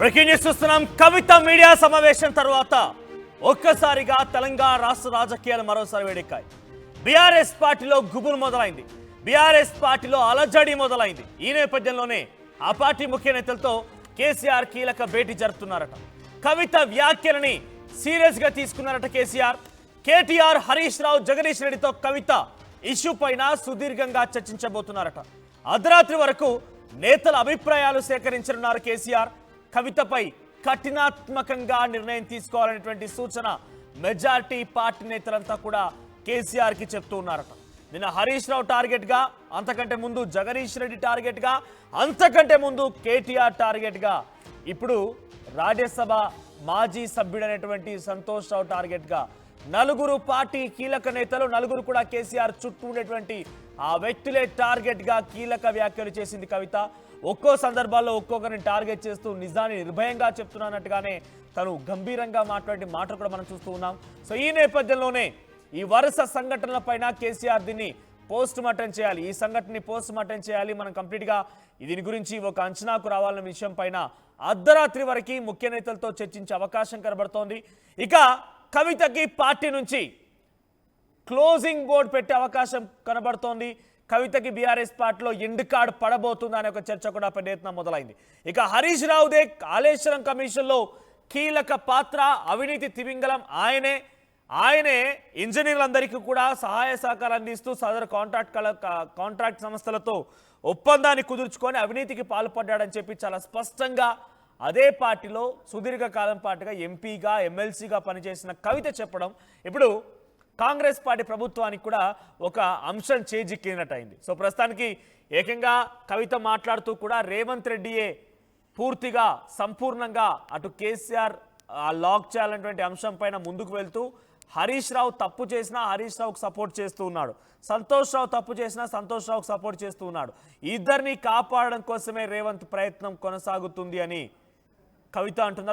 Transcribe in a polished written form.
Breaking news చూస్తున్నాం. కవిత media సమావేశం తర్వాత ఒక్కసారిగా తెలంగాణ రాష్ట్ర రాజకీయాలు మరోసారి వేడెక్కాయి. బీఆర్ఎస్ పార్టీలో గుబులు మొదలైంది. బీఆర్ఎస్ పార్టీలో అలజడి మొదలైంది. ఈ నేపథ్యంలోనే ఆ పార్టీ ముఖ్య నేతలతో కేసీఆర్ కీలక భేటీ జరుపుతున్నారట. కవిత వ్యాఖ్యలని సీరియస్ గా తీసుకున్నారట కేసీఆర్. కేటీఆర్, హరీష్ రావు, జగదీష్ రెడ్డితో కవిత ఇష్యూ పైన సుదీర్ఘంగా చర్చించబోతున్నారట. అర్ధరాత్రి వరకు నేతల అభిప్రాయాలు సేకరించనున్నారు కేసీఆర్. కవితపై కఠినాత్మకంగా నిర్ణయం తీసుకోవాలనేటువంటి సూచన మెజారిటీ పార్టీ నేతలంతా కూడా కేసీఆర్ కి చెప్తూ ఉన్నారట. నిన్న హరీష్ రావు టార్గెట్ గా, అంతకంటే ముందు జగదీష్ రెడ్డి టార్గెట్ గా, అంతకంటే ముందు కేటీఆర్ టార్గెట్ గా, ఇప్పుడు రాజ్యసభ మాజీ సభ్యుడైనటువంటి సంతోష్ రావు టార్గెట్ గా నలుగురు పార్టీ కీలక నేతలు, నలుగురు కూడా కేసీఆర్ చుట్టూ ఉండేటువంటి ఆ వ్యక్తులే టార్గెట్ గా కీలక వ్యాఖ్యలు చేసింది కవిత. ఒక్కో సందర్భాల్లో ఒక్కొక్కరిని టార్గెట్ చేస్తూ నిజాన్ని నిర్భయంగా చెప్తున్నట్టుగానే తను గంభీరంగా మాట్లాడే మాటలు కూడా మనం చూస్తూ ఉన్నాం. సో ఈ నేపథ్యంలోనే ఈ వరుస సంఘటనల పైన కేసీఆర్ దీన్ని పోస్ట్ మార్టం చేయాలి, ఈ సంఘటనని పోస్ట్ మార్టం చేయాలి, మనం కంప్లీట్గా దీని గురించి ఒక అంచనాకు రావాలన్న విషయం పైన అర్ధరాత్రి వరకు ముఖ్య నేతలతో చర్చించే అవకాశం కనబడుతోంది. ఇక కవితకి పార్టీ నుంచి క్లోజింగ్ బోర్డు పెట్టే అవకాశం కనబడుతోంది. కవితకి బీఆర్ఎస్ పార్టీలో ఎండ్ కార్డు పడబోతుందా అనే ఒక చర్చ కూడా పెద్ద ఎత్తున మొదలైంది. ఇక హరీష్ రావుదే కాళేశ్వరం కమిషన్లో కీలక పాత్ర, అవినీతి తిమింగలం ఆయనే ఇంజనీర్లందరికీ కూడా సహాయ సహకారం అందిస్తూ సదరు కాంట్రాక్ట్ సంస్థలతో ఒప్పందాన్ని కుదుర్చుకొని అవినీతికి పాల్పడ్డాడని చెప్పి చాలా స్పష్టంగా అదే పార్టీలో సుదీర్ఘకాలం పాటుగా ఎంపీగా, ఎమ్మెల్సీగా పనిచేసిన కవిత చెప్పడం ఇప్పుడు కాంగ్రెస్ పార్టీ ప్రభుత్వానికి కూడా ఒక అంశం చేజిక్కినట్టయింది. సో ప్రస్తుతానికి ఏకంగా కవిత మాట్లాడుతూ కూడా రేవంత్ రెడ్డియే పూర్తిగా సంపూర్ణంగా అటు కేసీఆర్ లాక్ చేయాలనేటువంటి అంశం పైన ముందుకు వెళ్తూ హరీష్ రావు తప్పు చేసినా హరీష్ రావుకు సపోర్ట్ చేస్తూ ఉన్నాడు, సంతోష్ రావు తప్పు చేసినా సంతోష్ రావుకు సపోర్ట్ చేస్తూ ఉన్నాడు. ఇద్దరిని కాపాడడం కోసమే రేవంత్ ప్రయత్నం కొనసాగుతుంది అని కవిత అంటున్నారు.